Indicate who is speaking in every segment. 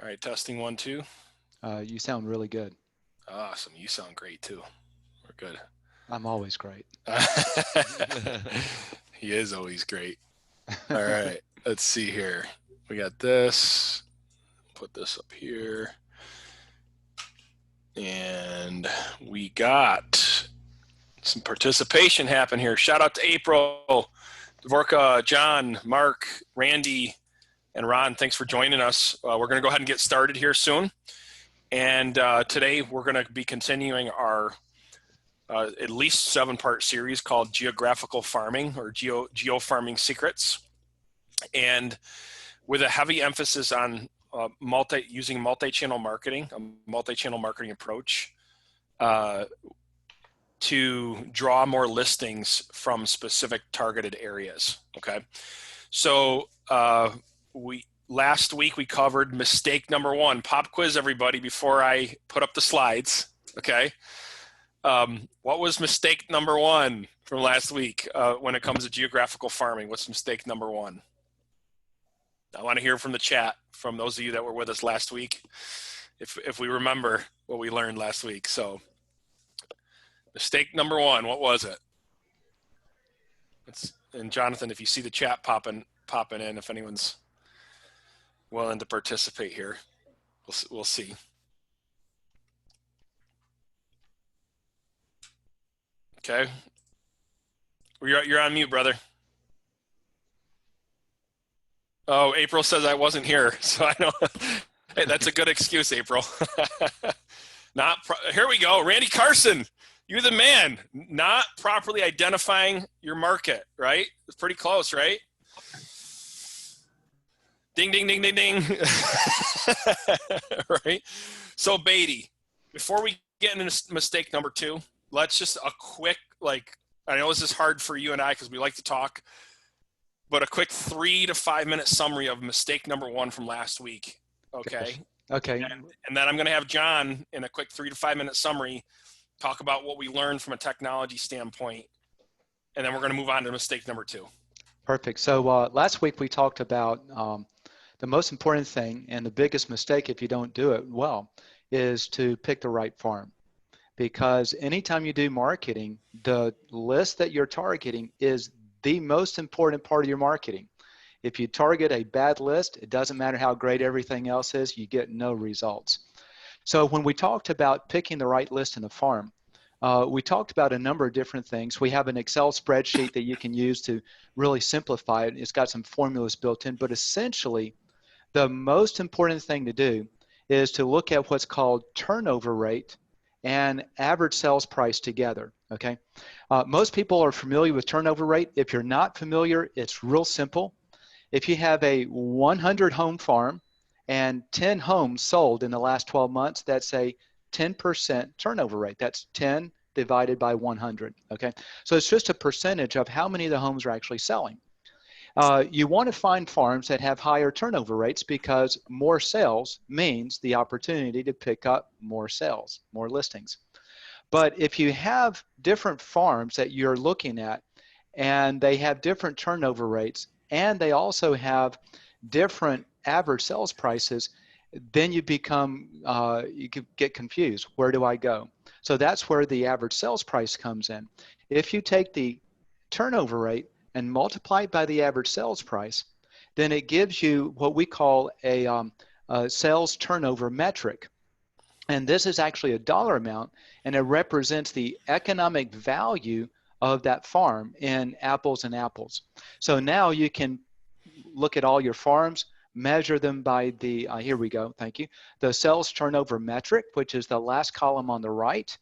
Speaker 1: All right, testing 1, 2.
Speaker 2: You sound really good.
Speaker 1: Awesome. You sound great too. We're good.
Speaker 2: I'm always great.
Speaker 1: He is always great. All right, let's see here. We got this. Put this up here. And we got some participation happen here. Shout out to April, Dvorka, John, Mark, Randy, and Ron. Thanks for joining us. We're going to go ahead and get started here soon. And today we're going to be continuing our at least 7-part series called Geographical Farming or Geo Farming Secrets, and with a heavy emphasis on using multi-channel marketing, a multi-channel marketing approach to draw more listings from specific targeted areas. Okay, so last week we covered mistake number 1. Pop quiz, everybody, before I put up the slides. Okay. What was mistake number 1 from last week when it comes to geographical farming? What's mistake number 1? I want to hear from the chat, from those of you that were with us last week, if we remember what we learned last week. So mistake number 1, what was it? And Jonathan, if you see the chat popping in, if anyone's willing to participate here, we'll see. Okay. You're on mute, brother. Oh, April says I wasn't here, so I know. Hey, that's a good excuse, April. Here we go. Randy Carson, you're the man. Not properly identifying your market, right? It's pretty close, right? Ding, ding, ding, ding, ding. Right? So, Beatty, before we get into mistake number 2, let's just a quick, I know this is hard for you and I because we like to talk, but a quick 3 to 5 minute summary of mistake number 1 from last week. Okay.
Speaker 2: Okay.
Speaker 1: And then I'm going to have John in a quick 3 to 5 minute summary talk about what we learned from a technology standpoint. And then we're going to move on to mistake number 2.
Speaker 2: Perfect. So last week we talked about the most important thing and the biggest mistake if you don't do it well is to pick the right farm. Because anytime you do marketing, the list that you're targeting is the most important part of your marketing. If you target a bad list, it doesn't matter how great everything else is, you get no results. So when we talked about picking the right list in the farm, we talked about a number of different things. We have an Excel spreadsheet that you can use to really simplify it. It's got some formulas built in, but essentially the most important thing to do is to look at what's called turnover rate and average sales price together, okay? Most people are familiar with turnover rate. If you're not familiar, it's real simple. If you have a 100 home farm and 10 homes sold in the last 12 months, that's a 10% turnover rate. That's 10 divided by 100, okay? So it's just a percentage of how many of the homes are actually selling. You want to find farms that have higher turnover rates because more sales means the opportunity to pick up more sales, more listings. But if you have different farms that you're looking at and they have different turnover rates and they also have different average sales prices, then you get confused. Where do I go? So that's where the average sales price comes in. If you take the turnover rate and multiply it by the average sales price, then it gives you what we call a sales turnover metric. And this is actually a dollar amount, and it represents the economic value of that farm in apples and apples. So now you can look at all your farms, measure them by the, here we go, thank you, the sales turnover metric, which is the last column on the right.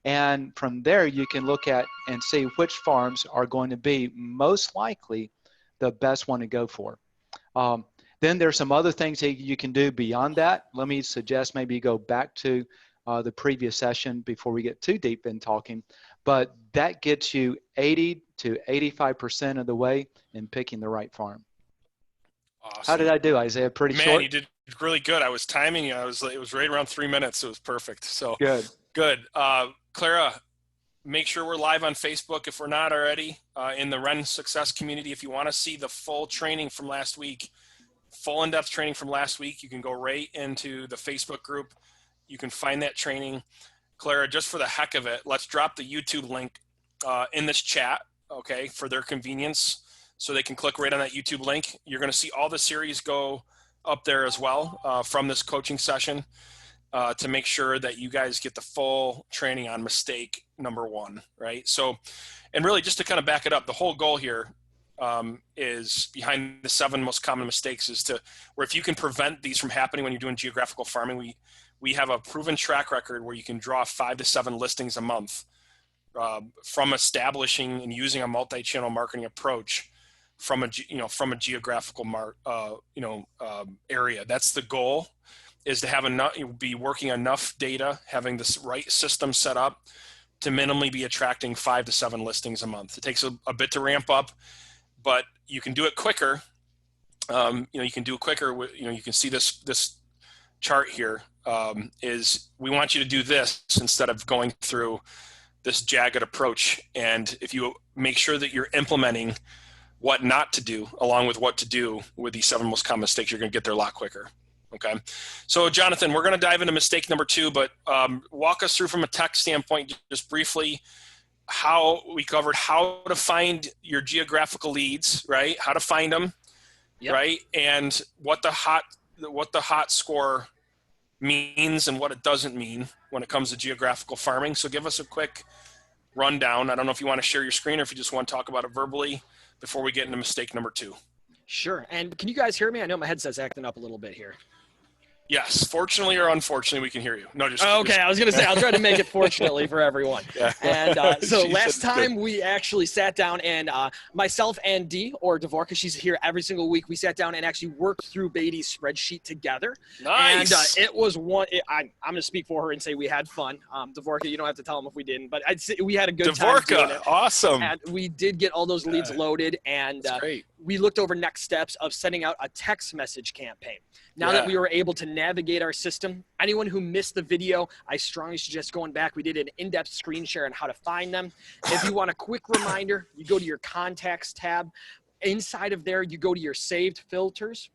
Speaker 2: And from there, you can look at and see which farms are going to be most likely the best one to go for. Then there's some other things that you can do beyond that. Let me suggest maybe you go back to the previous session before we get too deep in talking. But that gets you 80 to 85% of the way in picking the right farm.
Speaker 1: Awesome.
Speaker 2: How did I do, Isaiah? Pretty short?
Speaker 1: Man, you did really good. I was timing you. It was right around 3 minutes. So it was perfect. So good. Clara, make sure we're live on Facebook if we're not already in the Ren Success community. If you want to see the full training from last week, full in-depth training from last week. You can go right into the Facebook group. You can find that training. Clara, just for the heck of it, let's drop the YouTube link in this chat, okay, for their convenience, so they can click right on that YouTube link. You're going to see all the series go up there as well from this coaching session to make sure that you guys get the full training on mistake number 1, right? So, and really just to kind of back it up, the whole goal here is behind the 7 most common mistakes is to, where if you can prevent these from happening when you're doing geographical farming, we have a proven track record where you can draw 5 to 7 listings a month from establishing and using a multi-channel marketing approach from a geographical area. That's the goal, is to have enough, be working enough data, having this right system set up to minimally be attracting 5 to 7 listings a month. It takes a bit to ramp up, but you can do it quicker. You can do it quicker. You can see this chart here is we want you to do this instead of going through this jagged approach. And if you make sure that you're implementing what not to do along with what to do with these 7 most common mistakes, you're going to get there a lot quicker. Okay. So Jonathan, we're going to dive into mistake number 2, but walk us through from a tech standpoint, just briefly, how we covered how to find your geographical leads, right? How to find them, yep. Right? And what the hot score means and what it doesn't mean when it comes to geographical farming. So give us a quick rundown. I don't know if you want to share your screen or if you just want to talk about it verbally before we get into mistake number 2.
Speaker 3: Sure. And can you guys hear me? I know my headset's acting up a little bit here.
Speaker 1: Yes, fortunately or unfortunately, we can hear you. No, just
Speaker 3: okay. I was going to say I'll try to make it fortunately for everyone. Yeah. And so last time we actually sat down and myself and Dee, or Dvorka, she's here every single week. We sat down and actually worked through Beatty's spreadsheet together.
Speaker 1: Nice.
Speaker 3: And it was I'm going to speak for her and say we had fun. Dvorka, you don't have to tell them if we didn't, but I'd say we had a good time doing it.
Speaker 1: Awesome.
Speaker 3: And we did get all those leads loaded, and we looked over next steps of sending out a text message campaign. Now that we were able to navigate our system, anyone who missed the video, I strongly suggest going back. We did an in-depth screen share on how to find them. If you want a quick reminder, you go to your contacts tab. Inside of there, you go to your saved filters.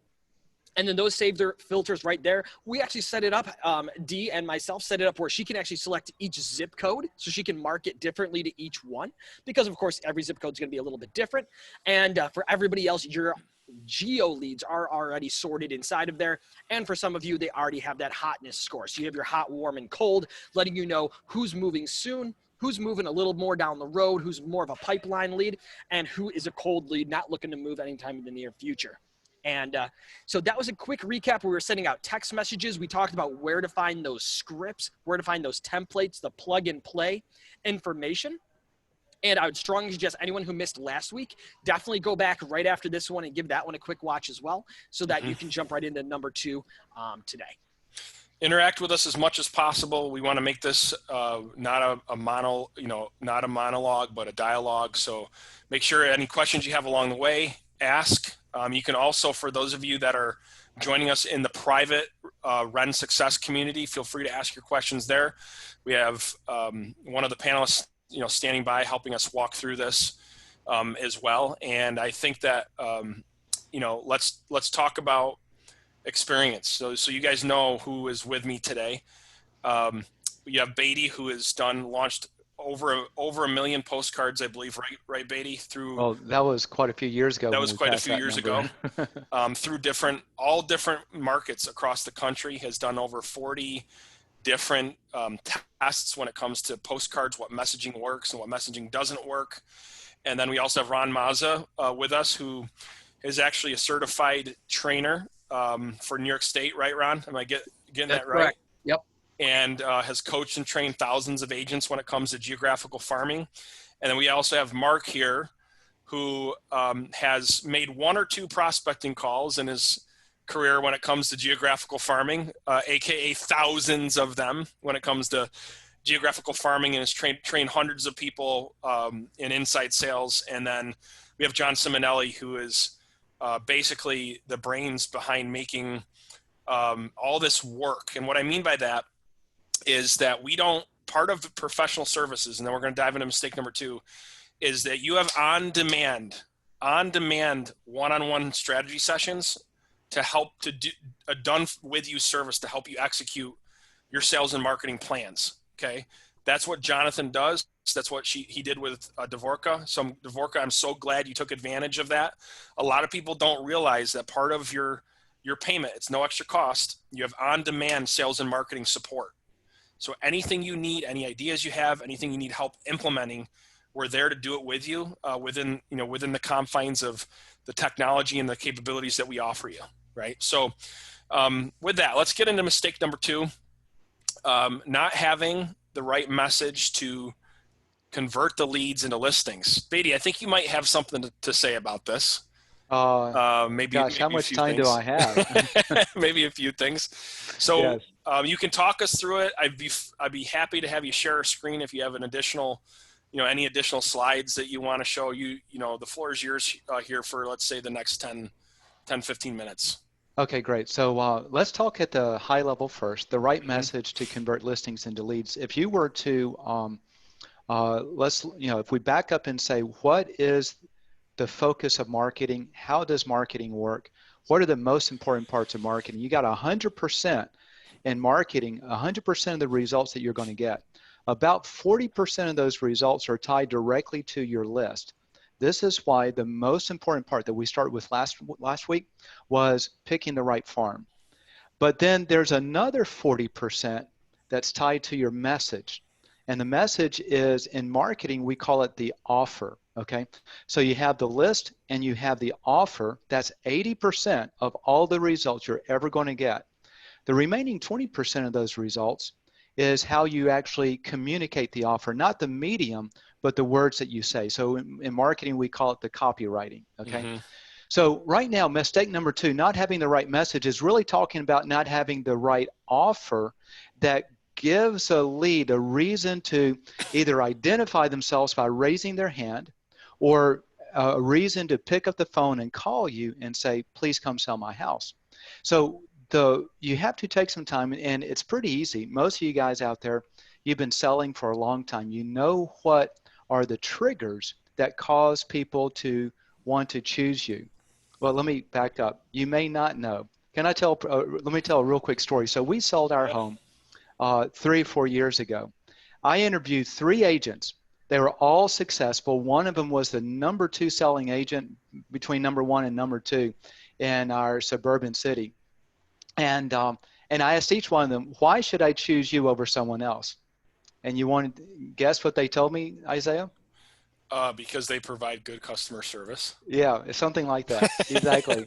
Speaker 3: And then those saved filters right there, we actually set it up, Dee and myself set it up where she can actually select each zip code, so she can mark it differently to each one, because of course every zip code is going to be a little bit different. And for everybody else, your geo leads are already sorted inside of there. And for some of you, they already have that hotness score. So you have your hot, warm, and cold, letting you know who's moving soon, who's moving a little more down the road, who's more of a pipeline lead, and who is a cold lead, not looking to move anytime in the near future. And so that was a quick recap. We were sending out text messages. We talked about where to find those scripts, where to find those templates, the plug and play information. And I would strongly suggest anyone who missed last week, definitely go back right after this one and give that one a quick watch as well, so that you can jump right into number 2 today.
Speaker 1: Interact with us as much as possible. We want to make this not a monologue, but a dialogue. So make sure any questions you have along the way, ask. You can also, for those of you that are joining us in the private Ren Success community, feel free to ask your questions there. We have one of the panelists, standing by helping us walk through this as well. And I think that, let's talk about experience. So you guys know who is with me today. You have Beatty, who has launched over 1 million postcards, I believe, right, Beatty?
Speaker 2: Well, that was quite a few years ago.
Speaker 1: That was quite a few years ago. Through all different markets across the country, has done over 40 different tests when it comes to postcards, what messaging works and what messaging doesn't work. And then we also have Ron Mazza with us, who is actually a certified trainer for New York State, right, Ron? Am I getting that right?
Speaker 3: Correct. Yep.
Speaker 1: And has coached and trained thousands of agents when it comes to geographical farming. And then we also have Mark here, who has made 1 or 2 prospecting calls in his career when it comes to geographical farming, aka thousands of them when it comes to geographical farming, and has trained hundreds of people in inside sales. And then we have John Simonelli, who is basically the brains behind making all this work. And what I mean by that is that part of the professional services, and then we're going to dive into mistake number 2, is that you have on-demand one-on-one strategy sessions to help to do a done with you service to help you execute your sales and marketing plans. Okay. That's what Jonathan does. That's what he did with Dvorka. So Dvorka, I'm so glad you took advantage of that. A lot of people don't realize that part of your payment, it's no extra cost. You have on-demand sales and marketing support. So anything you need, any ideas you have, anything you need help implementing, we're there to do it with you within the confines of the technology and the capabilities that we offer you, right? So with that, let's get into mistake number 2. Not having the right message to convert the leads into listings. Beatty, I think you might have something to say about this. Maybe
Speaker 2: how much time do I have?
Speaker 1: Maybe a few things. So
Speaker 2: Yes.
Speaker 1: You can talk us through it. I'd be happy to have you share a screen if you have an additional, any additional slides that you want to show. The floor is yours here for, let's say, the next 10, 15 minutes.
Speaker 2: Okay, great. So let's talk at the high level first, the right message to convert listings into leads. If you were to, if we back up and say, what is the focus of marketing? How does marketing work? What are the most important parts of marketing? You got 100% in marketing, 100% of the results that you're going to get. About 40% of those results are tied directly to your list. This is why the most important part that we started with last week was picking the right farm. But then there's another 40% that's tied to your message. And the message is, in marketing, we call it the offer, okay? So you have the list and you have the offer. That's 80% of all the results you're ever going to get. The remaining 20% of those results is how you actually communicate the offer, not the medium, but the words that you say. So in marketing, we call it the copywriting, okay? So right now, mistake number 2, not having the right message, is really talking about not having the right offer that gives a lead a reason to either identify themselves by raising their hand, or a reason to pick up the phone and call you and say, please come sell my house. So you have to take some time, and it's pretty easy. Most of you guys out there, you've been selling for a long time. You know what are the triggers that cause people to want to choose you. Well, let me back up. You may not know. Let me tell a real quick story. So we sold our home 3 or 4 years ago. I interviewed 3 agents. They were all successful. One of them was the number 2 selling agent between number 1 and number 2 in our suburban city. And I asked each one of them, why should I choose you over someone else? And you want to guess what they told me, Isaiah?
Speaker 1: Because they provide good customer service.
Speaker 2: Yeah, something like that. Exactly.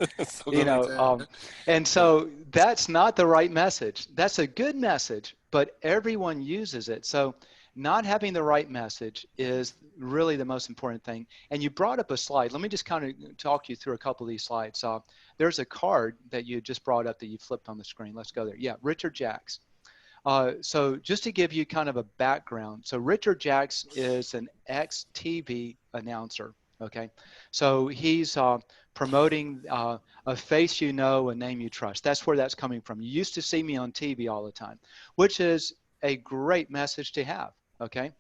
Speaker 2: And so that's not the right message. That's a good message, but everyone uses it. So not having the right message is really the most important thing. And you brought up a slide. Let me just kind of talk you through a couple of these slides. There's a card that you just brought up that you flipped on the screen. Let's go there. Yeah, Richard Jacks. So just to give you kind of a background, so Richard Jacks is an ex-TV announcer, okay? So he's promoting a face you know, a name you trust. That's where that's coming from. You used to see me on TV all the time, which is a great message to have, okay?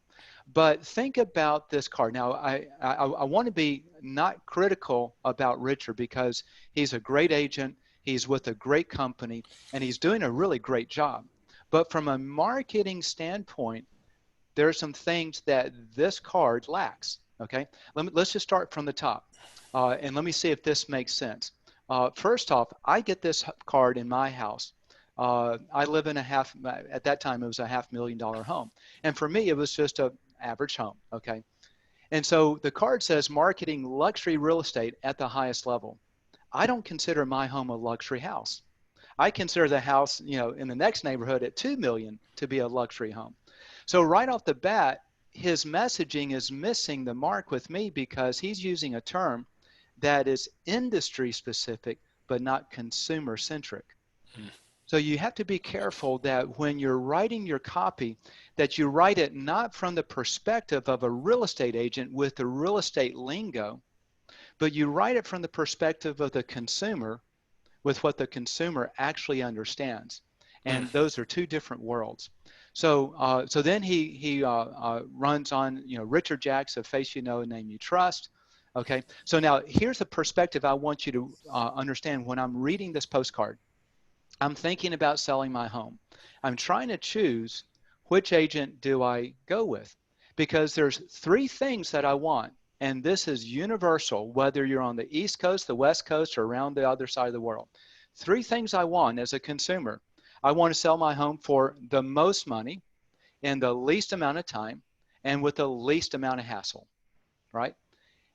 Speaker 2: But think about this card. Now, I want to be not critical about Richard because he's a great agent, he's with a great company, and he's doing a really great job. But from a marketing standpoint, there are some things that this card lacks, okay? Let's just start from the top, and let me see if this makes sense. First off, I get this card in my house. I live in at that time, it was a $500,000 home. And for me, it was just an average home, okay? And so the card says marketing luxury real estate at the highest level. I don't consider my home a luxury house. I consider the house, in the next neighborhood at $2 million to be a luxury home. So right off the bat, his messaging is missing the mark with me because he's using a term that is industry specific, but not consumer centric. So you have to be careful that when you're writing your copy, that you write it not from the perspective of a real estate agent with the real estate lingo, but you write it from the perspective of the consumer with what the consumer actually understands. And those are 2 different worlds. So then he runs on, Richard Jacks, a face you know, a name you trust. Okay, so now here's a perspective I want you to understand. When I'm reading this postcard, I'm thinking about selling my home. I'm trying to choose which agent do I go with, because there's three things that I want, and this is universal, whether you're on the East Coast, the West Coast, or around the other side of the world. Three things I want as a consumer. I want to sell my home for the most money in the least amount of time and with the least amount of hassle, right?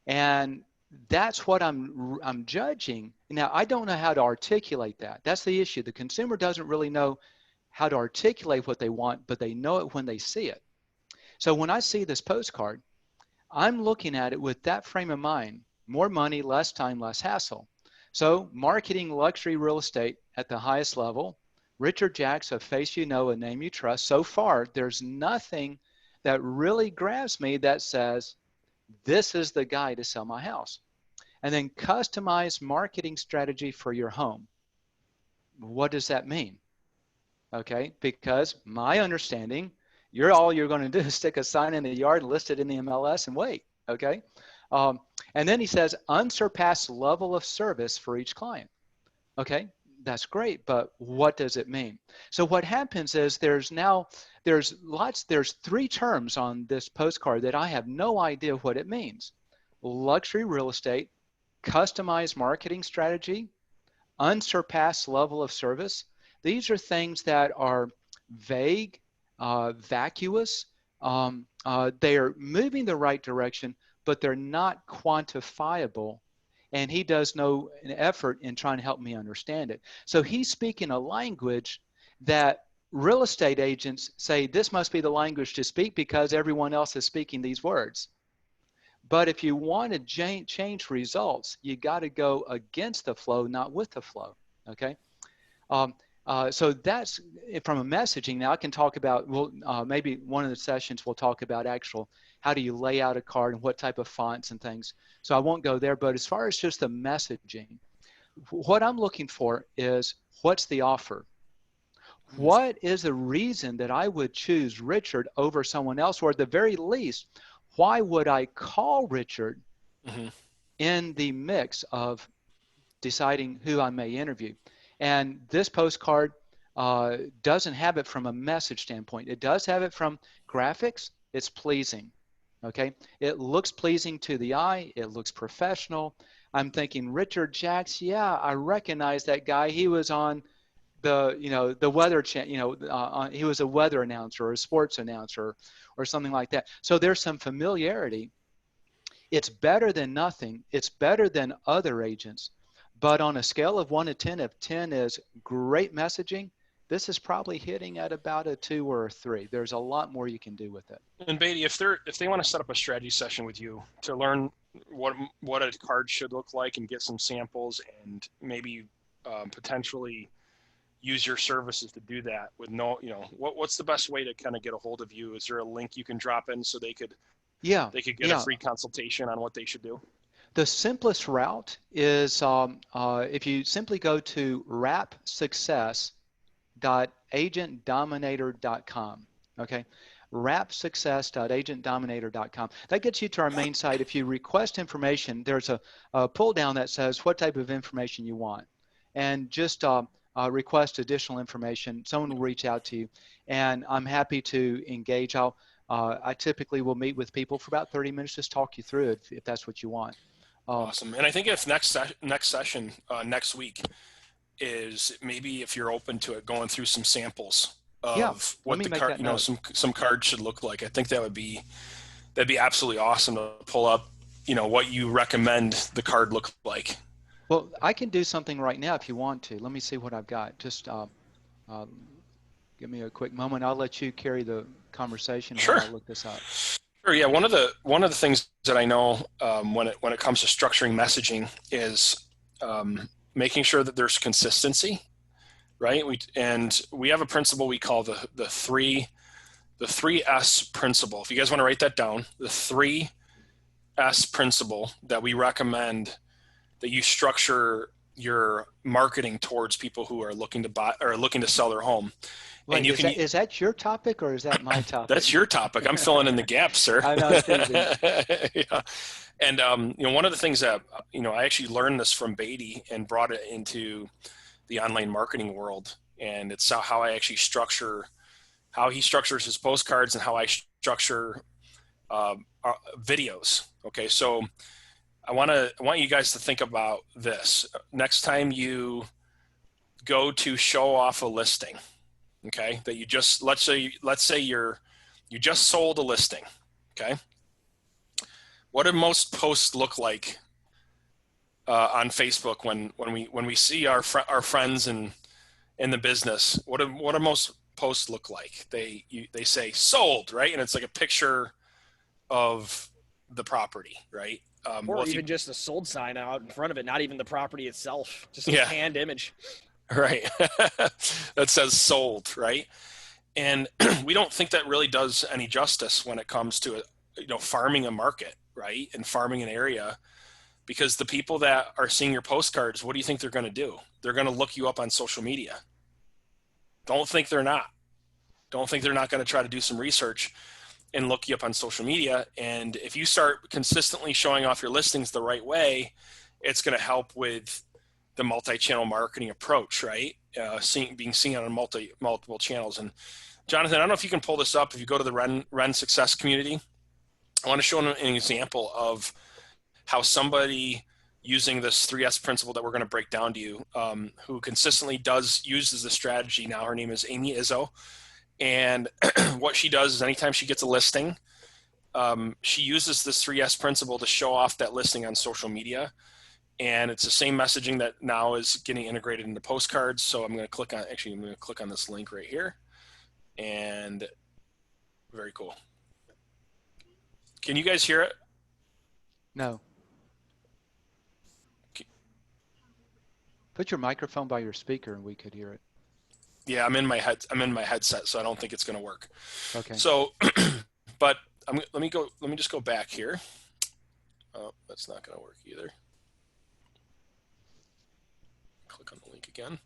Speaker 2: And that's what I'm judging. Now, I don't know how to articulate that. That's the issue. The consumer doesn't really know how to articulate what they want, but they know it when they see it. So when I see this postcard, I'm looking at it with that frame of mind: more money, less time, less hassle. So marketing luxury real estate at the highest level. Richard Jacks, a face you know, a name you trust. So far, there's nothing that really grabs me that says, this is the guy to sell my house. And then customized marketing strategy for your home. What does that mean? Okay, because my understanding, all you're going to do is stick a sign in the yard and list it in the MLS and wait. Okay, and then he says unsurpassed level of service for each client. Okay, that's great, but what does it mean? So what happens is there's three terms on this postcard that I have no idea what it means: luxury real estate, customized marketing strategy, unsurpassed level of service. These are things that are vague, vacuous. They are moving the right direction, but they're not quantifiable. And he does no effort in trying to help me understand it. So he's speaking a language that real estate agents say this must be the language to speak because everyone else is speaking these words. But if you want to change results, you got to go against the flow, not with the flow. Okay. So that's from a messaging. Now I can talk about, maybe one of the sessions we'll talk about how do you lay out a card and what type of fonts and things. So I won't go there, but as far as just the messaging, what I'm looking for is, what's the offer? What is the reason that I would choose Richard over someone else? Or at the very least, why would I call Richard in the mix of deciding who I may interview? And this postcard doesn't have it from a message standpoint. It does have it from graphics. It's pleasing. Okay, it looks pleasing to the eye. It looks professional. I'm thinking Richard Jacks. Yeah, I recognize that guy. He was on the weather channel. He was a weather announcer or a sports announcer or something like that. So there's some familiarity. It's better than nothing. It's better than other agents. But on a scale of 1 to 10, if 10 is great messaging, this is probably hitting at about a 2 or a 3. There's a lot more you can do with it.
Speaker 1: And Beatty, if they want to set up a strategy session with you to learn what a card should look like and get some samples and maybe potentially use your services to do that with what's the best way to kind of get a hold of you? Is there a link you can drop in so they could get a free consultation on what they should do?
Speaker 2: The simplest route is if you simply go to rapsuccess.agentdominator.com. Okay, rapsuccess.agentdominator.com. That gets you to our main site. If you request information, there's a pull down that says what type of information you want, and just request additional information. Someone will reach out to you, and I'm happy to engage. I typically will meet with people for about 30 minutes, just talk you through it if that's what you want.
Speaker 1: Awesome. And I think if next session next week is maybe, if you're open to it, going through some samples of what the card, some cards should look like. I think that'd be absolutely awesome to pull up, what you recommend the card look like.
Speaker 2: Well, I can do something right now if you want to. Let me see what I've got. Just give me a quick moment. I'll let you carry the conversation.
Speaker 1: Sure.
Speaker 2: I'll look this up.
Speaker 1: Sure. Yeah. One of the things that I know when it comes to structuring messaging is making sure that there's consistency, right? We have a principle we call the 3S principle. If you guys want to write that down, the 3S principle that we recommend that you structure your marketing towards people who are looking to buy or looking to sell their home.
Speaker 2: Wait, is that your topic or is that my topic?
Speaker 1: That's your topic. I'm filling in the gaps, sir.
Speaker 2: I know, it's easy.
Speaker 1: Yeah. And, one of the things that, I actually learned this from Beatty and brought it into the online marketing world. And it's how I actually how he structures his postcards and how I structure videos. Okay. So I want you guys to think about this. Next time you go to show off a listing, okay, that you just, let's say you just sold a listing. Okay. What do most posts look like on Facebook when we see our friends in the business? What do most posts look like? They say sold, right? And it's like a picture of the property, right?
Speaker 3: Or even just a sold sign out in front of it, not even the property itself, just a canned image.
Speaker 1: Right. That says sold, right? And we don't think that really does any justice when it comes to farming a market, right? And farming an area, because the people that are seeing your postcards, what do you think they're going to do? They're going to look you up on social media. Don't think they're not going to try to do some research and look you up on social media. And if you start consistently showing off your listings the right way, it's going to help with the multi-channel marketing approach, right? Being seen on multiple channels. And Jonathan, I don't know if you can pull this up. If you go to the Ren Success community, I want to show an example of how somebody using this 3S principle that we're going to break down to you, who consistently uses the strategy. Now her name is Amy Izzo. And what she does is anytime she gets a listing, she uses this 3S principle to show off that listing on social media. And it's the same messaging that now is getting integrated into postcards. So I'm going to click on this link right here. And very cool. Can you guys hear it?
Speaker 2: No. Put your microphone by your speaker and we could hear it.
Speaker 1: Yeah, I'm in my headset, so I don't think it's going to work.
Speaker 2: Okay.
Speaker 1: So, but let me just go back here. Oh, that's not going to work either. Click on the link again.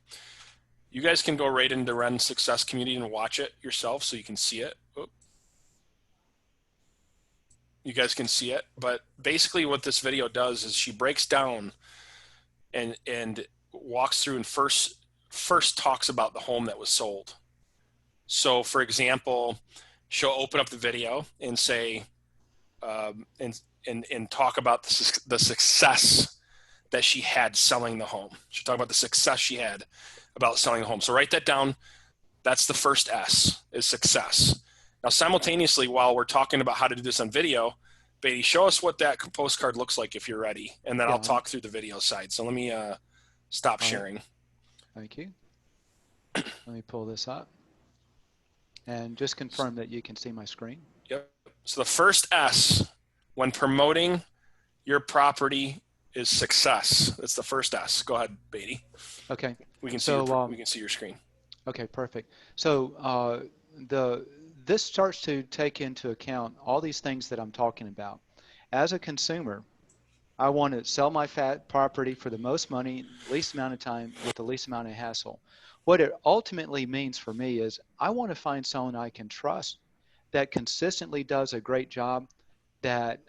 Speaker 1: You guys can go right into Ren Success Community and watch it yourself so you can see it. Oop. You guys can see it, but basically what this video does is she breaks down and walks through and first talks about the home that was sold. So for example, she'll open up the video and say, and talk about the success that she had selling the home. She'll talk about the success she had about selling the home. So write that down. That's the first S, is success. Now, simultaneously, while we're talking about how to do this on video, Beatty, show us what that postcard looks like if you're ready, and then I'll talk through the video side. So let me stop sharing.
Speaker 2: Thank you. Let me pull this up and just confirm that you can see my screen.
Speaker 1: Yep. So the first S when promoting your property is success. That's the first S. Go ahead, Beatty.
Speaker 2: Okay.
Speaker 1: We can see we can see your screen.
Speaker 2: Okay, perfect. So this starts to take into account all these things that I'm talking about. As a consumer, I want to sell my property for the most money, least amount of time, with the least amount of hassle. What it ultimately means for me is I want to find someone I can trust that consistently does a great job that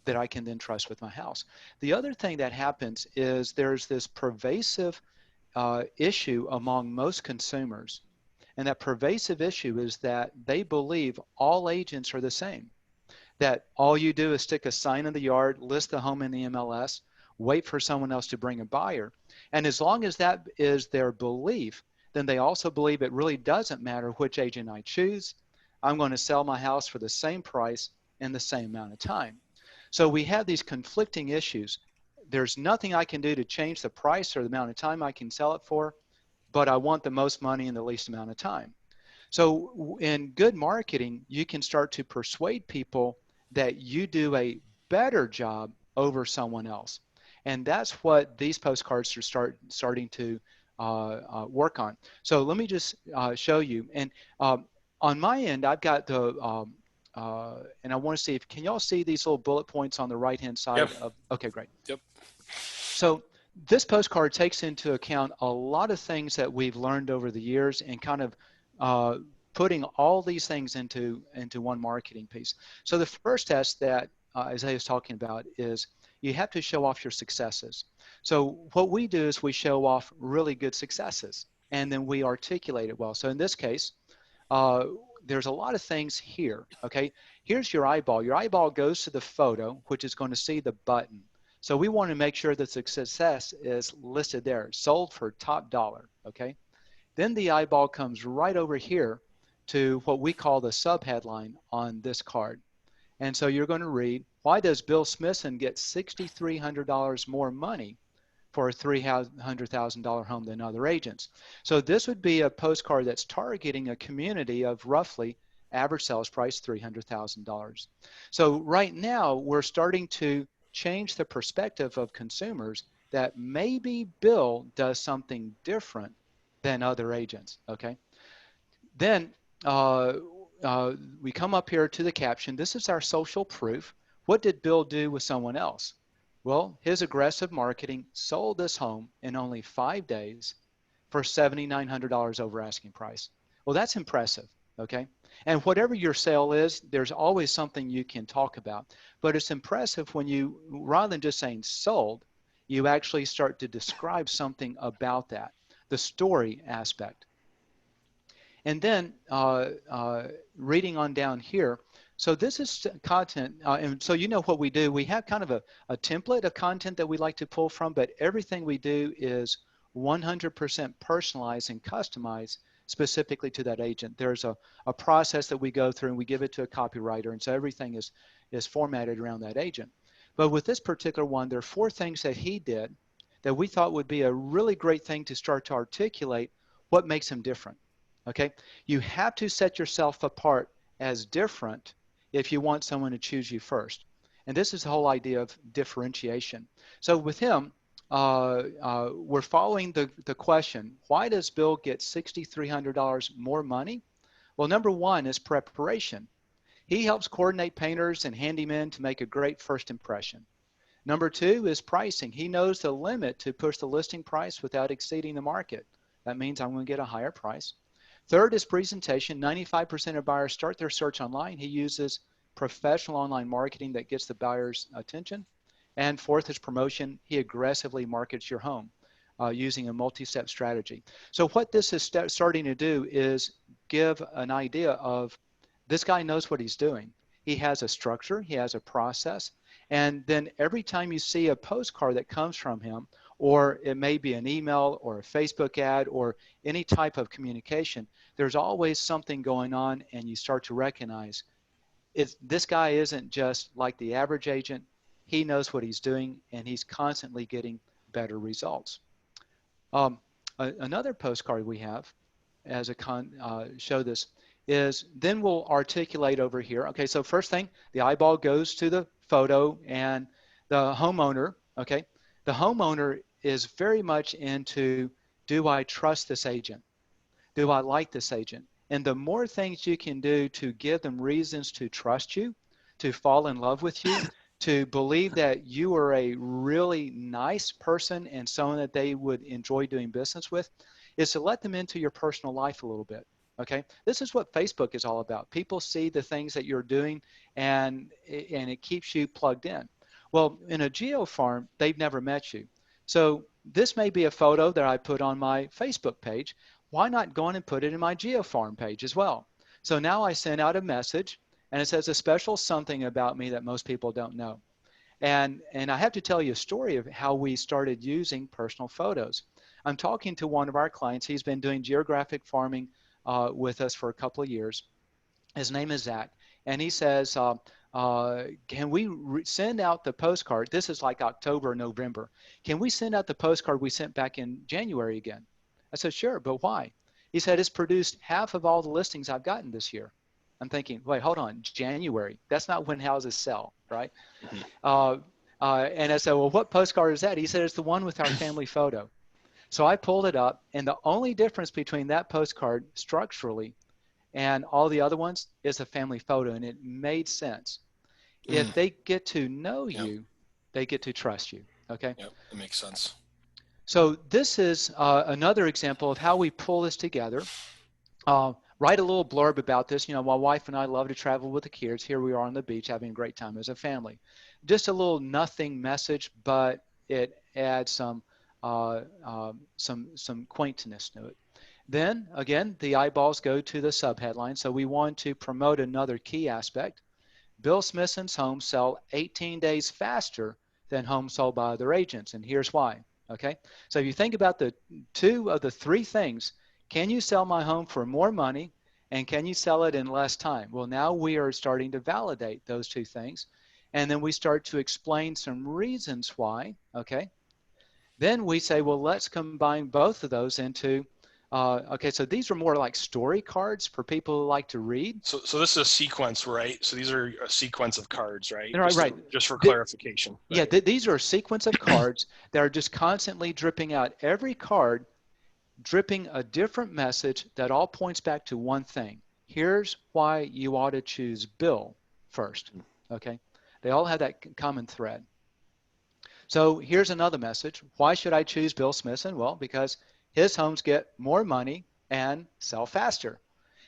Speaker 2: that I can then trust with my house. The other thing that happens is there's this pervasive issue among most consumers, and that pervasive issue is that they believe all agents are the same. That all you do is stick a sign in the yard, list the home in the MLS, wait for someone else to bring a buyer. And as long as that is their belief, then they also believe it really doesn't matter which agent I choose. I'm going to sell my house for the same price in the same amount of time. So we have these conflicting issues. There's nothing I can do to change the price or the amount of time I can sell it for, but I want the most money in the least amount of time. So in good marketing, you can start to persuade people that you do a better job over someone else. And that's what these postcards are starting to work on. So let me just show you. And on my end, I've got the, and I want to see if, can y'all see these little bullet points on the right-hand side?
Speaker 1: Yep.
Speaker 2: Okay, great.
Speaker 1: Yep.
Speaker 2: So this postcard takes into account a lot of things that we've learned over the years and kind of putting all these things into one marketing piece. So the first test that Isaiah is talking about is you have to show off your successes. So what we do is we show off really good successes, and then we articulate it well. So in this case, uh, there's a lot of things here, okay? Here's your eyeball. Your eyeball goes to the photo, which is going to see the button. So we want to make sure that the success is listed there, sold for top dollar, okay? Then the eyeball comes right over here to what we call the subheadline on this card. And so you're going to read, why does Bill Smithson get $6,300 more money for a $300,000 home than other agents? So this would be a postcard that's targeting a community of roughly average sales price $300,000. So right now we're starting to change the perspective of consumers that maybe Bill does something different than other agents, okay? Then we come up here to the caption. This is our social proof. What did Bill do with someone else? Well, his aggressive marketing sold this home in only 5 days for $7,900 over asking price. Well, that's impressive, okay? And whatever your sale is, there's always something you can talk about. But it's impressive when you, rather than just saying sold, you actually start to describe something about that, the story aspect. And then reading on down here, so this is content, and so you know what we do. We have kind of a template of content that we like to pull from, but everything we do is 100% personalized and customized specifically to that agent. There's a process that we go through, and we give it to a copywriter, and so everything is formatted around that agent. But with this particular one, there are 4 things that he did that we thought would be a really great thing to start to articulate what makes him different. Okay, you have to set yourself apart as different if you want someone to choose you first. And this is the whole idea of differentiation. So with him, we're following the question, why does Bill get $6,300 more money? Well, number one is preparation. He helps coordinate painters and handymen to make a great first impression. Number 2 is pricing. He knows the limit to push the listing price without exceeding the market. That means I'm going to get a higher price. Third is presentation. 95% of buyers start their search online. He uses professional online marketing that gets the buyer's attention. And fourth is promotion. He aggressively markets your home using a multi-step strategy. So what this is starting to do is give an idea of this guy knows what he's doing. He has a structure, he has a process, and then every time you see a postcard that comes from him, or it may be an email or a Facebook ad or any type of communication, there's always something going on, and you start to recognize this guy isn't just like the average agent. He knows what he's doing, and he's constantly getting better results. Another postcard we have as a show this is, then we'll articulate over here. Okay, so first thing, the eyeball goes to the photo and the homeowner, okay? The homeowner is very much into, do I trust this agent? Do I like this agent? And the more things you can do to give them reasons to trust you, to fall in love with you, to believe that you are a really nice person and someone that they would enjoy doing business with, is to let them into your personal life a little bit. Okay, this is what Facebook is all about. People see the things that you're doing, and it keeps you plugged in. Well, in a geo farm, they've never met you. So this may be a photo that I put on my Facebook page. Why not go on and put it in my geo farm page as well? So now I send out a message, and it says a special something about me that most people don't know. And I have to tell you a story of how we started using personal photos. I'm talking to one of our clients. He's been doing geographic farming with us for a couple of years. His name is Zach, and he says, can we send out the postcard? This is like October or November. Can we send out the postcard we sent back in January again? I said, sure, but why? He said, it's produced half of all the listings I've gotten this year. I'm thinking, wait, hold on, January. That's not when houses sell, right? And I said, well, what postcard is that? He said, it's the one with our family photo. So I pulled it up, and the only difference between that postcard structurally and all the other ones is a family photo, and it made sense. If they get to know you, they get to trust you, okay?
Speaker 1: Yep, it makes sense.
Speaker 2: So this is another example of how we pull this together. Write a little blurb about this. You know, my wife and I love to travel with the kids. Here we are on the beach having a great time as a family. Just a little nothing message, but it adds some quaintness to it. Then again, the eyeballs go to the subheadline. So we want to promote another key aspect. Bill Smithson's homes sell 18 days faster than homes sold by other agents, and here's why. Okay, so if you think about the two of the three things, can you sell my home for more money, and can you sell it in less time? Well, now we are starting to validate those two things, and then we start to explain some reasons why. Okay, then we say, well, let's combine both of those into okay, so these are more like story cards for people who like to read.
Speaker 1: So this is a sequence, right? So these are a sequence of cards, right?
Speaker 2: Right.
Speaker 1: Just for clarification.
Speaker 2: Right? Yeah, these are a sequence of cards that are just constantly dripping out. Every card dripping a different message that all points back to one thing. Here's why you ought to choose Bill first. Okay? They all have that common thread. So here's another message. Why should I choose Bill Smithson? Well, because his homes get more money and sell faster.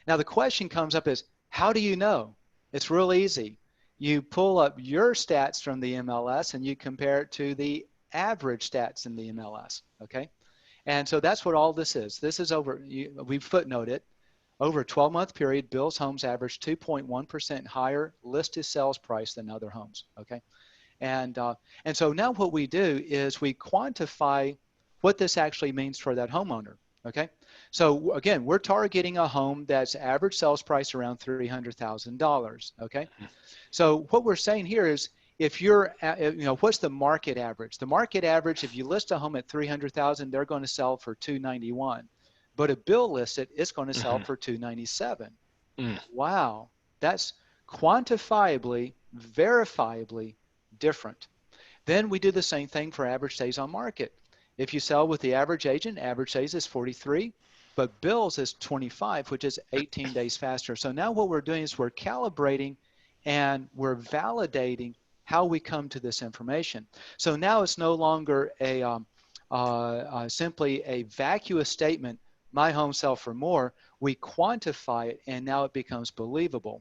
Speaker 2: Now the question comes up is, how do you know? It's real easy. You pull up your stats from the MLS and you compare it to the average stats in the MLS, okay? And so that's what all this is. This is we footnote it. Over a 12-month period, Bill's homes averaged 2.1% higher listed sales price than other homes, okay? And so now what we do is we quantify what this actually means for that homeowner, okay? So again, we're targeting a home that's average sales price around $300,000, okay? So what we're saying here is if you're, what's the market average? The market average, if you list a home at $300,000, they're going to sell for $291. But if Bill lists it, it's going to sell for $297. Wow, that's quantifiably, verifiably different. Then we do the same thing for average days on market. If you sell with the average agent, average days is 43, but Bill's is 25, which is 18 days faster. So now what we're doing is we're calibrating and we're validating how we come to this information. So now it's no longer simply a vacuous statement, my home sell for more. We quantify it and now it becomes believable.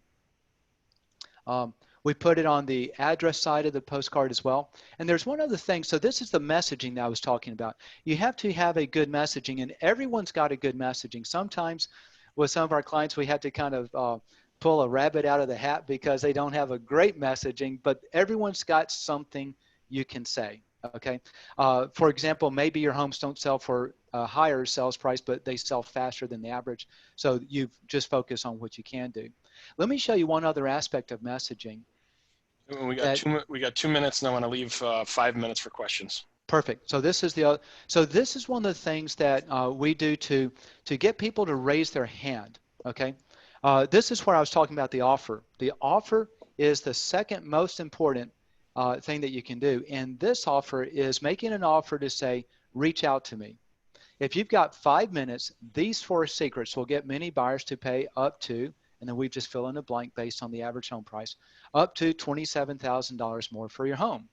Speaker 2: We put it on the address side of the postcard as well. And there's one other thing. So this is the messaging that I was talking about. You have to have a good messaging, and everyone's got a good messaging. Sometimes with some of our clients, we have to kind of pull a rabbit out of the hat because they don't have a great messaging, but everyone's got something you can say, okay? For example, maybe your homes don't sell for a higher sales price, but they sell faster than the average. So you just focus on what you can do. Let me show you one other aspect of messaging.
Speaker 1: We got 2 minutes, and I want to leave 5 minutes for questions.
Speaker 2: Perfect. So this is this is one of the things that we do to get people to raise their hand. Okay, this is where I was talking about the offer. The offer is the second most important thing that you can do, and this offer is making an offer to say, reach out to me. If you've got 5 minutes, these 4 secrets will get many buyers to pay up to, and then we just fill in a blank based on the average home price, up to $27,000 more for your home.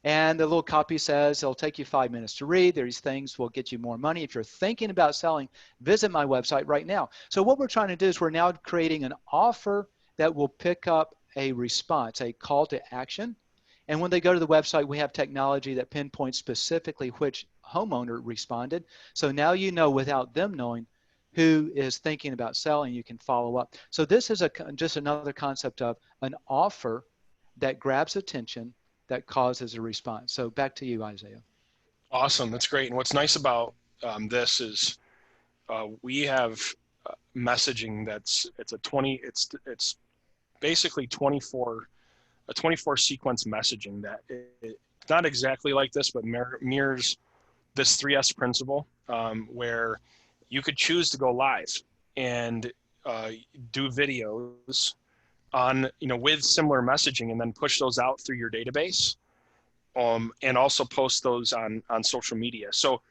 Speaker 2: And the little copy says it'll take you 5 minutes to read. These things will get you more money. If you're thinking about selling, visit my website right now. So what we're trying to do is we're now creating an offer that will pick up a response, a call to action. And when they go to the website, we have technology that pinpoints specifically which homeowner responded. So now you know without them knowing who is thinking about selling, you can follow up. So this is just another concept of an offer that grabs attention, that causes a response. So back to you, Isaiah.
Speaker 1: Awesome, that's great. And what's nice about this is we have messaging that's it's basically 24 sequence messaging that it's not exactly like this, but mirrors this 3S principle, where you could choose to go live and do videos on, with similar messaging, and then push those out through your database, and also post those on social media. So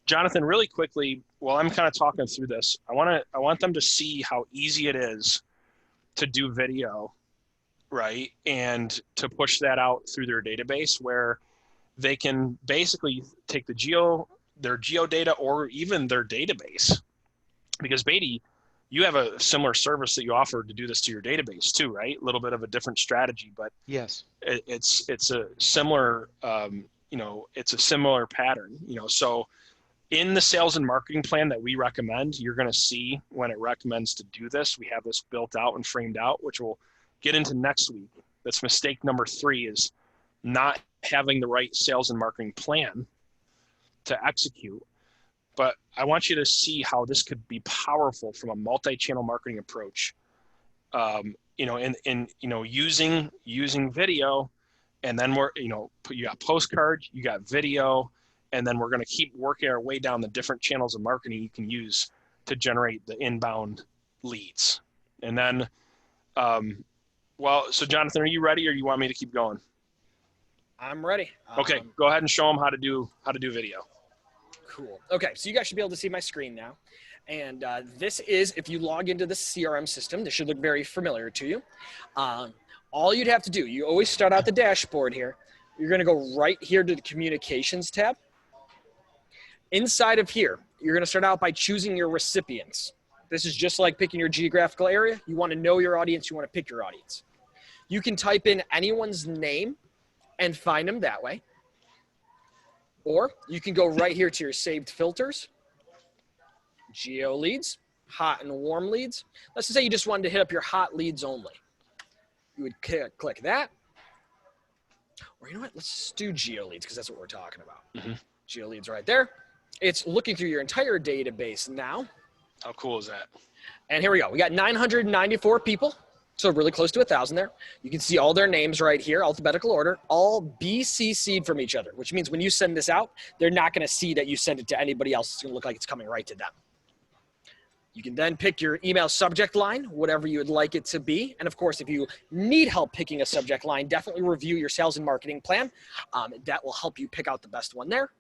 Speaker 1: Jonathan, really quickly, while I'm kind of talking through this, I want them to see how easy it is to do video, right? And to push that out through their database, where they can basically take the their geodata or even their database. Because Beatty, you have a similar service that you offer to do this to your database too, right? A little bit of a different strategy, but
Speaker 2: yes,
Speaker 1: it's a similar, it's a similar pattern, so in the sales and marketing plan that we recommend, you're going to see when it recommends to do this, we have this built out and framed out, which we'll get into next week. That's mistake number 3, is not having the right sales and marketing plan to execute. But I want you to see how this could be powerful from a multi-channel marketing approach. Using video, and then you got postcards, you got video, and then we're going to keep working our way down the different channels of marketing you can use to generate the inbound leads. And then, so Jonathan, are you ready, or you want me to keep going?
Speaker 3: I'm ready.
Speaker 1: Okay, go ahead and show them how to do video.
Speaker 3: Cool. Okay, so you guys should be able to see my screen now. And this is, if you log into the CRM system, this should look very familiar to you. All you'd have to do, you always start out the dashboard here. You're going to go right here to the communications tab. Inside of here, you're going to start out by choosing your recipients. This is just like picking your geographical area. You want to know your audience. You want to pick your audience. You can type in anyone's name and find them that way. Or you can go right here to your saved filters, geo leads, hot and warm leads. Let's just say you just wanted to hit up your hot leads only. You would click that. Or you know what? Let's just do geo leads because that's what we're talking about. Mm-hmm. Geo leads right there. It's looking through your entire database now.
Speaker 1: How cool is that?
Speaker 3: And here we go. We got 994 people. So really close to 1,000 there. You can see all their names right here, alphabetical order, all BCC'd from each other, which means when you send this out, they're not going to see that you send it to anybody else. It's going to look like it's coming right to them. You can then pick your email subject line, whatever you would like it to be. And of course, if you need help picking a subject line, definitely review your sales and marketing plan. That will help you pick out the best one there.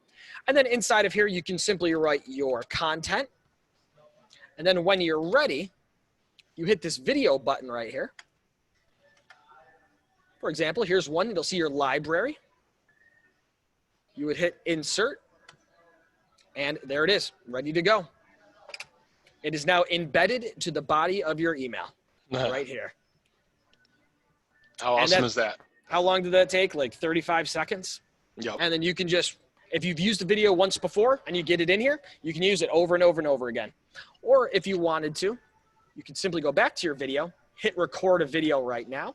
Speaker 3: And then inside of here, you can simply write your content. And then when you're ready, you hit this video button right here. For example, here's one. You'll see your library. You would hit insert. And there it is, ready to go. It is now embedded to the body of your email right here.
Speaker 1: How awesome is that?
Speaker 3: How long did that take? Like 35 seconds?
Speaker 1: Yep.
Speaker 3: And then you can just, if you've used the video once before and you get it in here, you can use it over and over and over again. Or if you wanted to, you can simply go back to your video, hit record a video right now,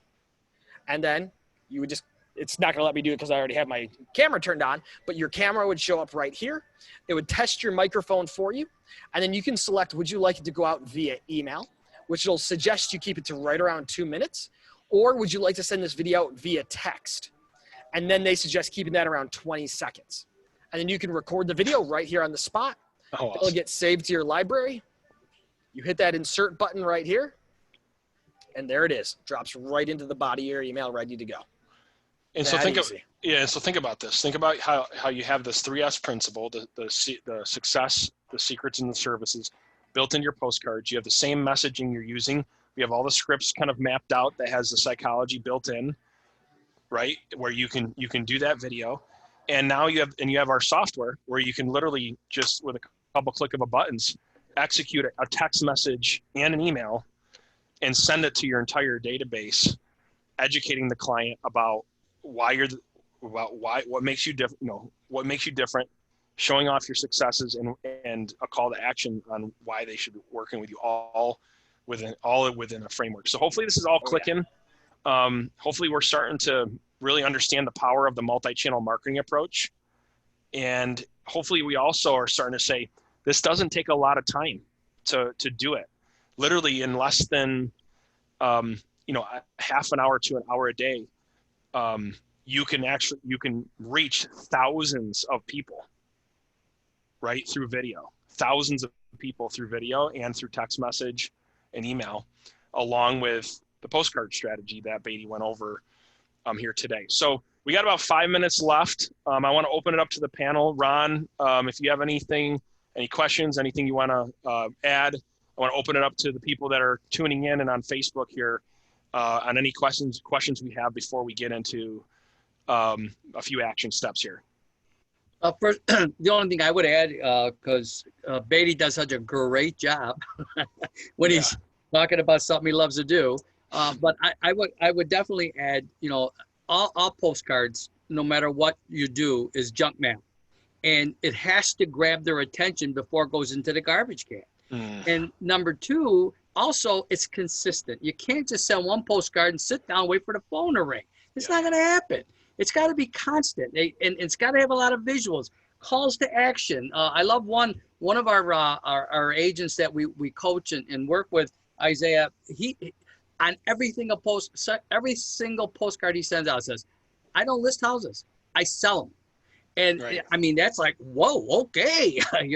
Speaker 3: and then you would just, it's not going to let me do it because I already have my camera turned on, but your camera would show up right here. It would test your microphone for you, and then you can select, would you like it to go out via email, which will suggest you keep it to right around 2 minutes, or would you like to send this video out via text? And then they suggest keeping that around 20 seconds. And then you can record the video right here on the spot.
Speaker 1: Oh, awesome.
Speaker 3: It'll get saved to your library. You hit that insert button right here, and there it is. Drops right into the body of your email, ready to go.
Speaker 1: And so think about this. Think about how you have this 3S principle, the success, the secrets, and the services built into your postcards. You have the same messaging you're using. We have all the scripts kind of mapped out that has the psychology built in, right? Where you can do that video. And now you have our software where you can literally just with a couple click of a buttons execute a text message and an email and send it to your entire database, educating the client about what makes you different, what makes you different, showing off your successes and a call to action on why they should be working with you all within a framework. So hopefully this is all clicking. Hopefully we're starting to really understand the power of the multi-channel marketing approach. And hopefully we also are starting to say, this doesn't take a lot of time to do it. Literally in less than, half an hour to an hour a day, you can reach thousands of people, right? Through video, thousands of people through video and through text message and email, along with the postcard strategy that Beatty went over here today. So we got about 5 minutes left. I want to open it up to the panel. Ron, if you have any questions, anything you want to add, I want to open it up to the people that are tuning in and on Facebook here on any questions we have before we get into a few action steps here.
Speaker 4: First, the only thing I would add, because Beatty does such a great job when he's talking about something he loves to do. But I would definitely add, all postcards, no matter what you do, is junk mail, and it has to grab their attention before it goes into the garbage can. And number two, also, it's consistent. You can't just send one postcard and sit down, wait for the phone to ring. It's not going to happen. It's got to be constant, and it's got to have a lot of visuals, calls to action. I love one of our agents that we coach and work with, Isaiah. He on every single postcard he sends out says, "I don't list houses, I sell them." And I mean, that's like, whoa, okay, and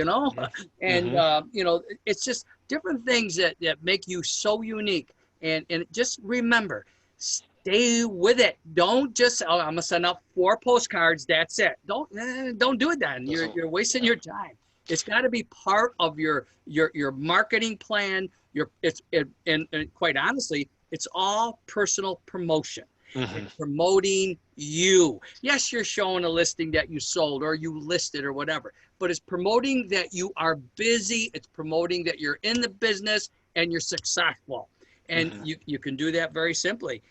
Speaker 4: it's just different things that make you so unique. And just remember, stay with it. Don't just, I'm gonna send out 4 postcards. That's it. Don't do it then. You're wasting your time. It's got to be part of your marketing plan. And quite honestly, it's all personal promotion. It's promoting you. Yes, you're showing a listing that you sold or you listed or whatever, but it's promoting that you are busy. It's promoting that you're in the business and you're successful. And you can do that very simply.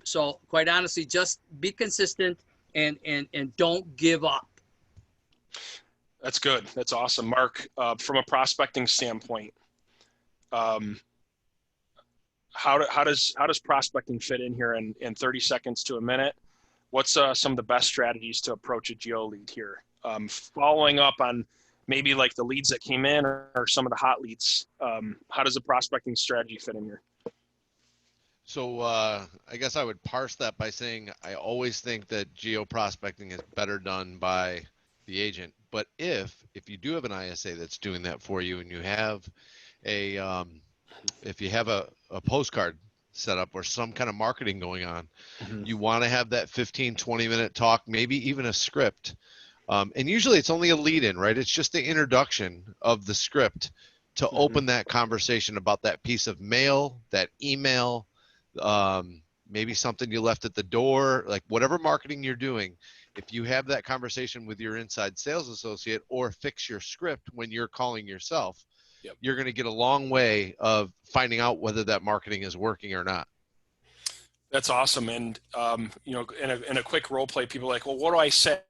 Speaker 4: So quite honestly, just be consistent and don't give up.
Speaker 1: That's good. That's awesome. Mark, from a prospecting standpoint, how does prospecting fit in here in 30 seconds to a minute? What's some of the best strategies to approach a geo lead here? Following up on maybe like the leads that came in or some of the hot leads. How does a prospecting strategy fit in here?
Speaker 5: So I guess I would parse that by saying I always think that geo prospecting is better done by the agent. But if you do have an ISA that's doing that for you, and you have if you have a postcard set up or some kind of marketing going on, you want to have that 15-20 minute talk, maybe even a script. And usually it's only a lead in, right? It's just the introduction of the script to open that conversation about that piece of mail, that email, maybe something you left at the door, like whatever marketing you're doing. If you have that conversation with your inside sales associate or fix your script when you're calling yourself, you're going to get a long way of finding out whether that marketing is working or not.
Speaker 1: That's awesome. And, in a quick role play, people are like, well, what do I say?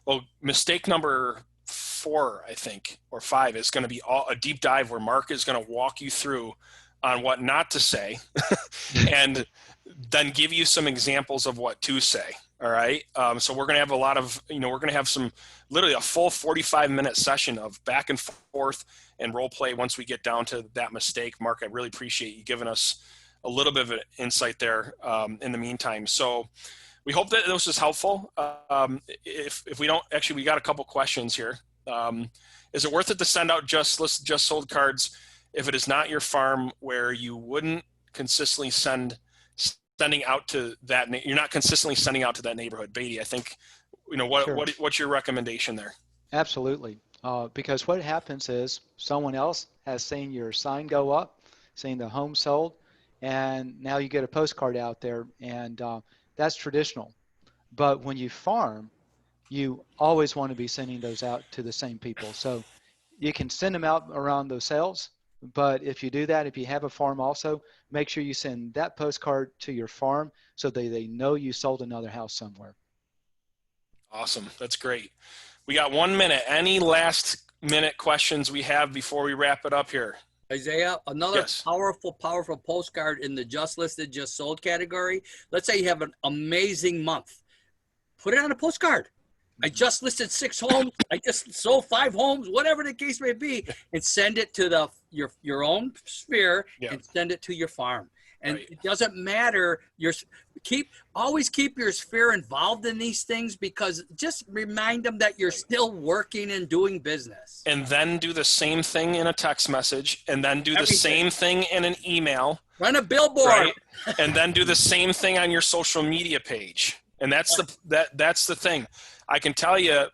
Speaker 1: Well, mistake number 4, I think, or 5 is going to be a deep dive where Mark is going to walk you through on what not to say and then give you some examples of what to say. All right. So we're going to have a lot of, we're going to have literally a full 45-minute session of back and forth and role play once we get down to that mistake. Mark, I really appreciate you giving us a little bit of an insight there in the meantime. So we hope that this is helpful. If we don't, actually, we got a couple questions here. Is it worth it to send out just sold cards if it is not your farm where you wouldn't consistently sending out to that, you're not consistently sending out to that neighborhood? Beatty, I think, what's your recommendation there?
Speaker 2: Absolutely. Because what happens is someone else has seen your sign go up, seen the home sold, and now you get a postcard out there, and that's traditional. But when you farm, you always want to be sending those out to the same people. So you can send them out around those sales, but if you do that, if you have a farm also, make sure you send that postcard to your farm so they know you sold another house somewhere.
Speaker 1: Awesome. That's great. We got 1 minute. Any last minute questions we have before we wrap it up here?
Speaker 4: Isaiah, another powerful postcard in the just listed, just sold category. Let's say you have an amazing month. Put it on a postcard. I just listed 6 homes. I just sold 5 homes, whatever the case may be, and send it to your own sphere and send it to your farm. And it doesn't matter. Always keep your sphere involved in these things, because just remind them that you're still working and doing business.
Speaker 1: And then do the same thing in a text message, and then do the same thing in an email.
Speaker 4: Run a billboard.
Speaker 1: Right? And then do the same thing on your social media page. And that's the thing. I can tell you,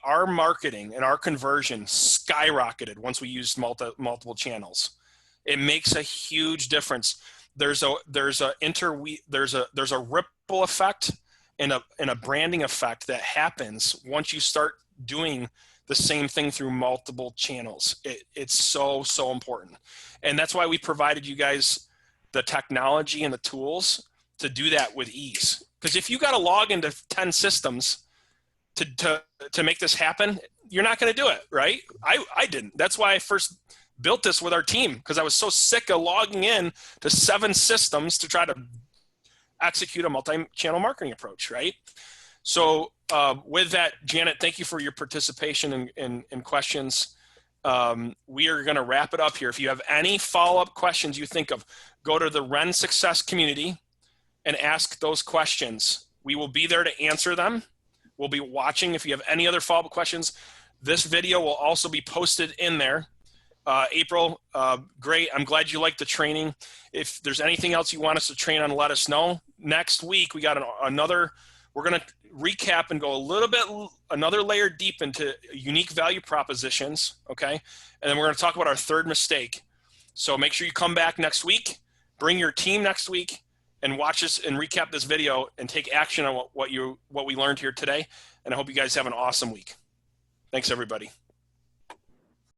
Speaker 1: our marketing and our conversion skyrocketed once we used multiple channels. It makes a huge difference. There's a ripple effect and a branding effect that happens once you start doing the same thing through multiple channels. It's so, so important. And that's why we provided you guys the technology and the tools to do that with ease. Because if you got to log into 10 systems to make this happen, you're not going to do it, right? I didn't. That's why I first built this with our team, because I was so sick of logging in to 7 systems to try to execute a multi-channel marketing approach, right? So with that, Janet, thank you for your participation and questions. We are going to wrap it up here. If you have any follow-up questions you think of, go to the Ren Success community and ask those questions. We will be there to answer them. We'll be watching. If you have any other follow-up questions, this video will also be posted in there. April, great. I'm glad you liked the training. If there's anything else you want us to train on, let us know. Next week, we got we're going to recap and go another layer deep into unique value propositions, okay? And then we're going to talk about our third mistake. So make sure you come back next week, bring your team next week, and watch us and recap this video and take action on what we learned here today. And I hope you guys have an awesome week. Thanks, everybody.